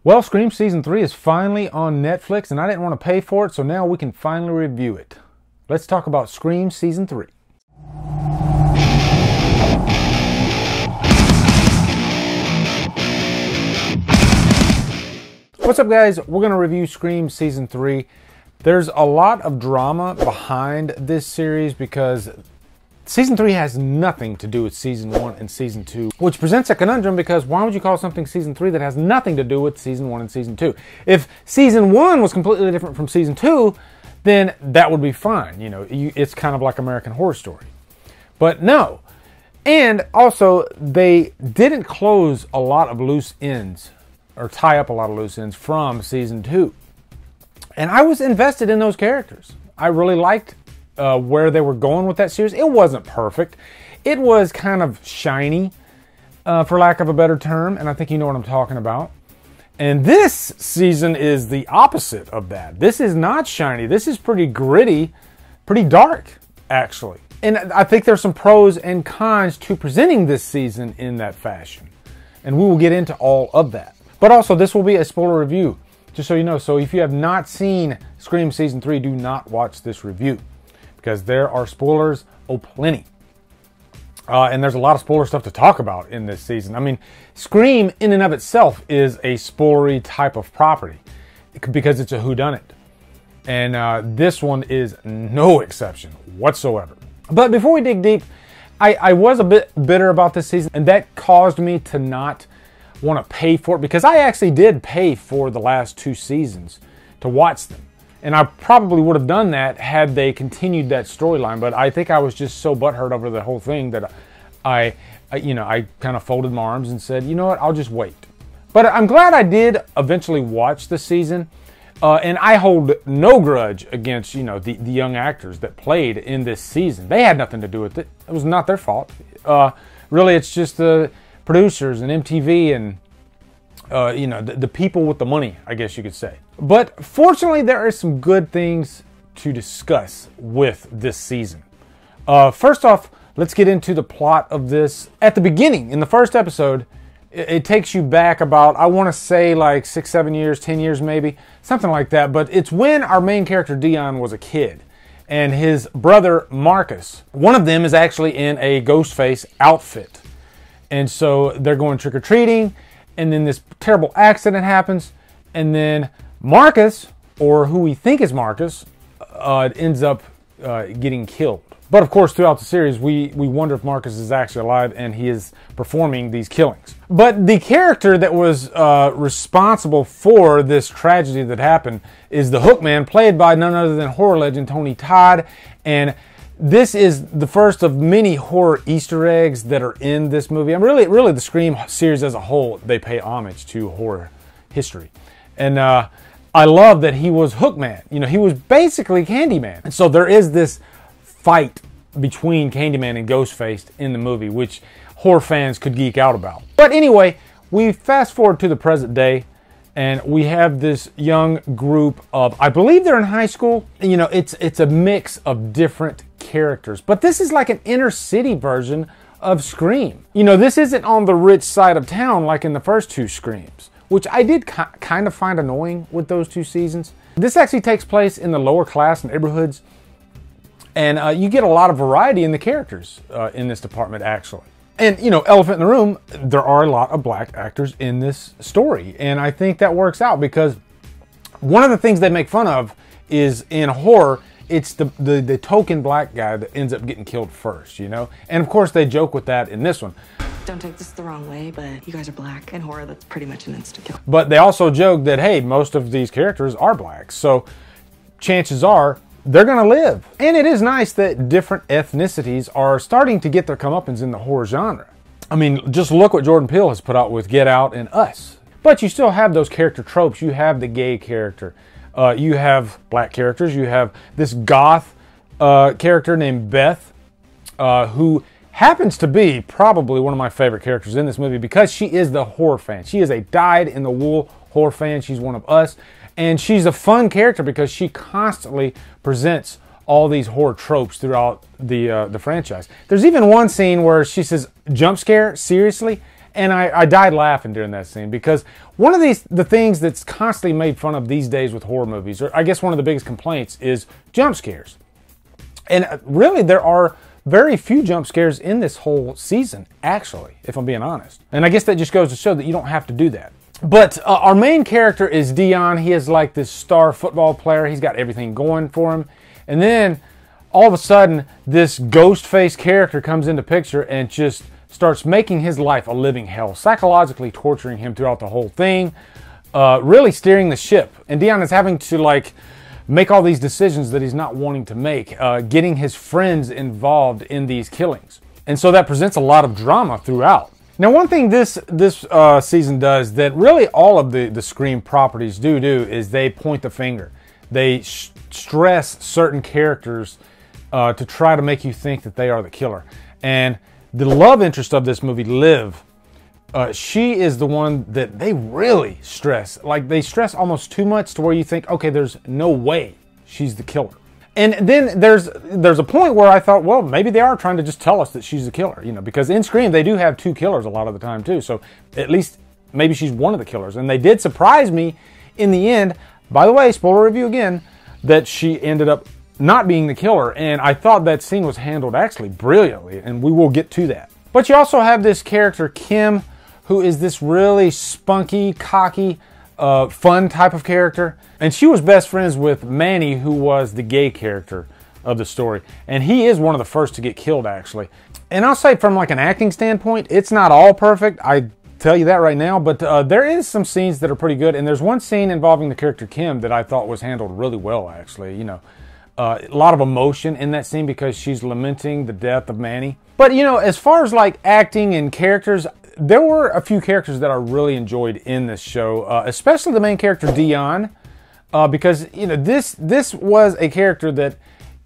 Well, Scream Season 3 is finally on Netflix, and I didn't want to pay for it, so now we can finally review it. Let's talk about Scream Season 3. What's up, guys? We're going to review Scream Season 3. There's a lot of drama behind this series because Season 3 has nothing to do with Season 1 and Season 2, which presents a conundrum because why would you call something Season 3 that has nothing to do with Season 1 and Season 2? If Season 1 was completely different from Season 2, then that would be fine. You know, it's kind of like American Horror Story. But no. And also, they didn't close a lot of loose ends, or tie up a lot of loose ends from Season 2. And I was invested in those characters. I really liked where they were going with that series. It wasn't perfect. It was kind of shiny, for lack of a better term, and I think you know what I'm talking about. And this season is the opposite of that. This is not shiny. This is pretty gritty, pretty dark, actually. And I think there's some pros and cons to presenting this season in that fashion. And we will get into all of that. But also, this will be a spoiler review, just so you know. So if you have not seen Scream Season 3, do not watch this review, because there are spoilers aplenty. And there's a lot of spoiler stuff to talk about in this season. I mean, Scream in and of itself is a spoilery type of property because it's a whodunit. And this one is no exception whatsoever. But before we dig deep, I was a bit bitter about this season, and that caused me to not want to pay for it, because I actually did pay for the last 2 seasons to watch them. And I probably would have done that had they continued that storyline, but I think I was just so butthurt over the whole thing that I kind of folded my arms and said, you know what, I'll just wait. But I'm glad I did eventually watch the season, and I hold no grudge against, the young actors that played in this season. They had nothing to do with it. It was not their fault. Really, it's just the producers and MTV and the people with the money, I guess you could say. But fortunately, there are some good things to discuss with this season. First off, let's get into the plot of this. At the beginning, in the first episode, it takes you back about, I want to say like 6, 7 years, 10 years maybe, something like that. But it's when our main character, Dion, was a kid. And his brother, Marcus, one of them is actually in a Ghostface outfit. And so they're going trick-or-treating, and then this terrible accident happens, and then Marcus, or who we think is Marcus, ends up getting killed. But of course, throughout the series, we wonder if Marcus is actually alive and he is performing these killings. But the character that was responsible for this tragedy that happened is the Hookman, played by none other than horror legend Tony Todd. And this is the first of many horror Easter eggs that are in this movie. And really the Scream series as a whole, they pay homage to horror history. And I love that he was Hookman. He was basically Candyman. And so there is this fight between Candyman and Ghostface in the movie, which horror fans could geek out about. But anyway, we fast forward to the present day, and we have this young group of, I believe they're in high school. It's a mix of different characters, but this is like an inner city version of Scream. This isn't on the rich side of town like in the first 2 Screams, which I did kind of find annoying with those 2 seasons. This actually takes place in the lower class neighborhoods, and you get a lot of variety in the characters in this department, actually. And, elephant in the room, there are a lot of black actors in this story, and I think that works out because one of the things they make fun of is in horror, it's the token black guy that ends up getting killed first, And of course they joke with that in this one. Don't take this the wrong way, but you guys are black. In horror, that's pretty much an insta-kill. But they also joke that, hey, most of these characters are black, so chances are they're going to live. And it is nice that different ethnicities are starting to get their comeuppance in the horror genre. I mean, just look what Jordan Peele has put out with Get Out and Us. But you still have those character tropes. You have the gay character. You have black characters. You have this goth character named Beth, who happens to be probably one of my favorite characters in this movie because she is the horror fan. She is a dyed-in-the-wool horror fan. She's one of us. And she's a fun character because she constantly presents all these horror tropes throughout the franchise. There's even one scene where she says, "Jump scare? Seriously?" And I died laughing during that scene because one of the things that's constantly made fun of these days with horror movies, or I guess one of the biggest complaints, is jump scares. And really, there are very few jump scares in this whole season, actually, if I'm being honest. And I guess that just goes to show that you don't have to do that. But our main character is Dion. He is like this star football player. He's got everything going for him. And then, all of a sudden, this Ghostface character comes into picture and just starts making his life a living hell, psychologically torturing him throughout the whole thing, really steering the ship. And Dion is having to, like, make all these decisions that he's not wanting to make, getting his friends involved in these killings. And so that presents a lot of drama throughout. Now, one thing this season does that really all of the Scream properties do is they point the finger. They stress certain characters to try to make you think that they are the killer. And the love interest of this movie, Liv, she is the one that they really stress. Like, they stress almost too much to where you think, okay, there's no way she's the killer. And then there's a point where I thought, well, maybe they are trying to just tell us that she's the killer, because in Scream they do have two killers a lot of the time too. So at least maybe she's one of the killers. And they did surprise me in the end. By the way, spoiler review again, that she ended up not being the killer. And I thought that scene was handled actually brilliantly, and we will get to that. But you also have this character, Kim, who is this really spunky, cocky, fun type of character. And she was best friends with Manny, who was the gay character of the story. And he is one of the first to get killed, actually. And I'll say from like an acting standpoint, it's not all perfect. I tell you that right now. But there is some scenes that are pretty good. And there's one scene involving the character Kim that I thought was handled really well, actually. A lot of emotion in that scene because she's lamenting the death of Manny. But, as far as like acting and characters, there were a few characters that I really enjoyed in this show, especially the main character, Dion, because, this was a character that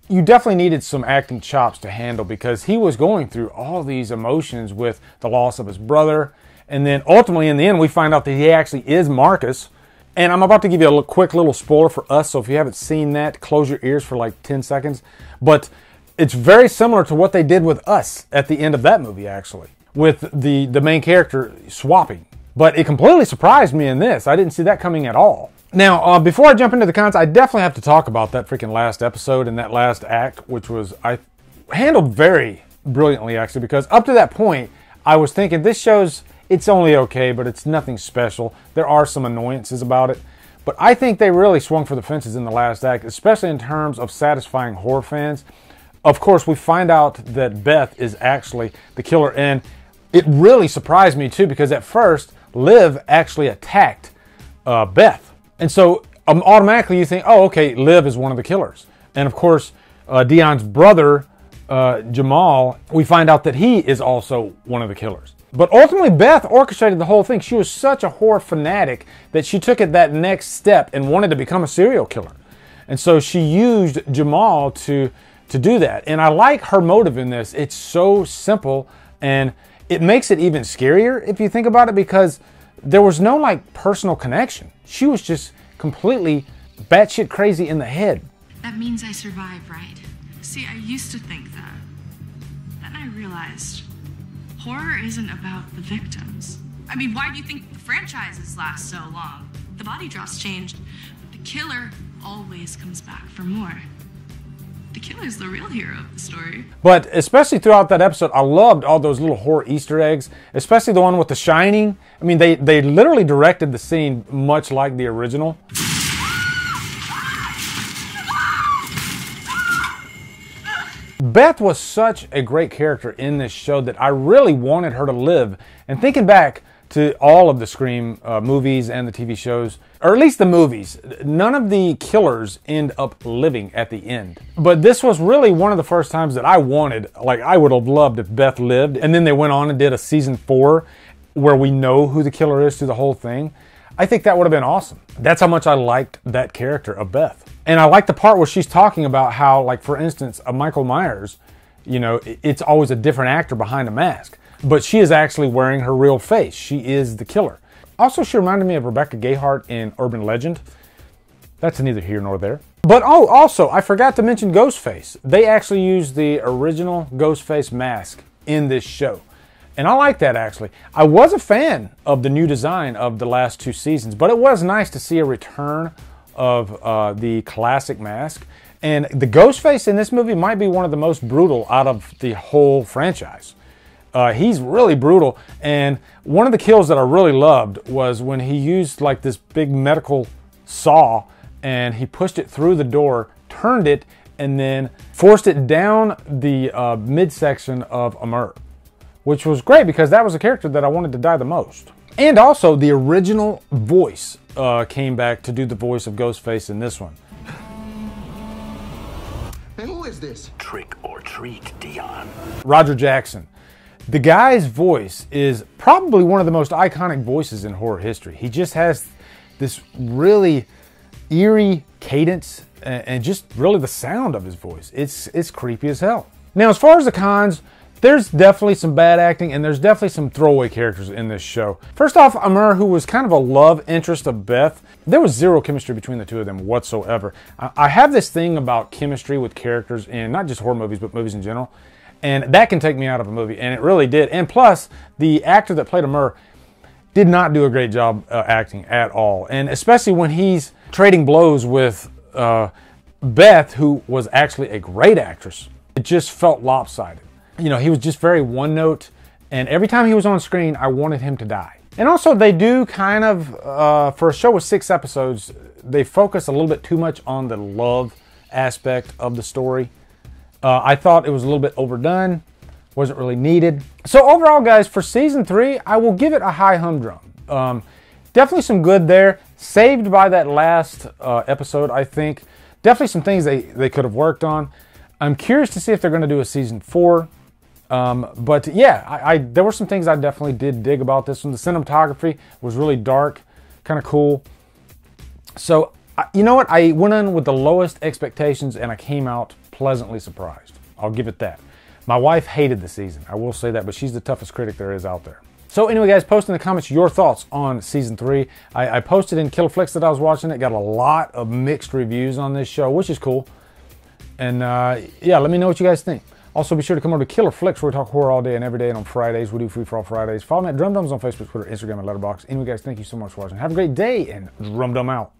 you definitely needed some acting chops to handle because he was going through all these emotions with the loss of his brother. And then ultimately, in the end, we find out that he actually is Marcus. And I'm about to give you a quick little spoiler for us, so if you haven't seen that, close your ears for like 10 seconds. But it's very similar to what they did with us at the end of that movie, actually, with the main character swapping. But it completely surprised me in this. I didn't see that coming at all. Now, before I jump into the cons, I definitely have to talk about that freaking last episode and that last act, which was I handled very brilliantly, actually, because up to that point, I was thinking this show's, it's only okay, but it's nothing special. There are some annoyances about it. But I think they really swung for the fences in the last act, especially in terms of satisfying horror fans. Of course, we find out that Beth is actually the killer, and it really surprised me too, because at first, Liv actually attacked Beth. And so automatically you think, oh, okay, Liv is one of the killers. And of course, Dion's brother, Jamal, we find out that he is also one of the killers. But ultimately, Beth orchestrated the whole thing. She was such a horror fanatic that she took it that next step and wanted to become a serial killer. And so she used Jamal to do that. And I like her motive in this. It's so simple, and it makes it even scarier if you think about it, because there was no like personal connection. She was just completely batshit crazy in the head. That means I survived, right? See, I used to think that. Then I realized horror isn't about the victims. I mean, why do you think the franchises last so long? The body drops changed, but the killer always comes back for more. The killer's the real hero of the story. But especially throughout that episode, I loved all those little horror Easter eggs, especially the one with the Shining. I mean, they literally directed the scene much like the original. Beth was such a great character in this show that I really wanted her to live. And thinking back to all of the Scream movies and the TV shows, or at least the movies, none of the killers end up living at the end. But this was really one of the first times that I wanted, like I would have loved if Beth lived. And then they went on and did a season 4 where we know who the killer is through the whole thing. I think that would have been awesome. That's how much I liked that character of Beth. And I like the part where she's talking about how, like, for instance, Michael Myers, it's always a different actor behind a mask. But she is actually wearing her real face. She is the killer. Also, she reminded me of Rebecca Gayheart in Urban Legend. That's neither here nor there. But also, I forgot to mention Ghostface. They actually used the original Ghostface mask in this show. And I like that, actually. I was a fan of the new design of the last 2 seasons, but it was nice to see a return of the classic mask. And the Ghostface in this movie might be one of the most brutal out of the whole franchise. He's really brutal. And one of the kills that I really loved was when he used like this big medical saw and he pushed it through the door, turned it, and then forced it down the midsection of Amur, which was great because that was a character that I wanted to die the most. And also, the original voice came back to do the voice of Ghostface in this one. And who is this? Trick or treat, Dion. Roger Jackson. The guy's voice is probably one of the most iconic voices in horror history. He just has this really eerie cadence and just really the sound of his voice. It's creepy as hell. Now, as far as the cons, there's definitely some bad acting and there's definitely some throwaway characters in this show. First off, Amur, who was kind of a love interest of Beth, there was zero chemistry between the two of them whatsoever. I have this thing about chemistry with characters in not just horror movies, but movies in general. And that can take me out of a movie, and it really did. And plus, the actor that played Amur did not do a great job acting at all. And especially when he's trading blows with Beth, who was actually a great actress. It just felt lopsided. You know, he was just very one note, and every time he was on screen, I wanted him to die. And also, they do kind of, for a show with 6 episodes, they focus a little bit too much on the love aspect of the story. I thought it was a little bit overdone, wasn't really needed. So overall, guys, for season 3, I will give it a high humdrum. Definitely some good there, saved by that last episode, I think. Definitely some things they could have worked on. I'm curious to see if they're going to do a season 4. But yeah, there were some things I definitely did dig about this one. The cinematography was really dark, kind of cool. So, you know what? I went in with the lowest expectations and I came out pleasantly surprised. I'll give it that. My wife hated the season. I will say that, but she's the toughest critic there is out there. So anyway, guys, post in the comments your thoughts on season 3. I posted in Killer Flicks that I was watching it. Got a lot of mixed reviews on this show, which is cool. And yeah, let me know what you guys think. Also, be sure to come over to Killer Flicks, where we talk horror all day and every day. And on Fridays, we do Free For All Fridays. Follow me at Drumdums on Facebook, Twitter, Instagram, and Letterboxd. Anyway, guys, thank you so much for watching. Have a great day, and Drumdum out.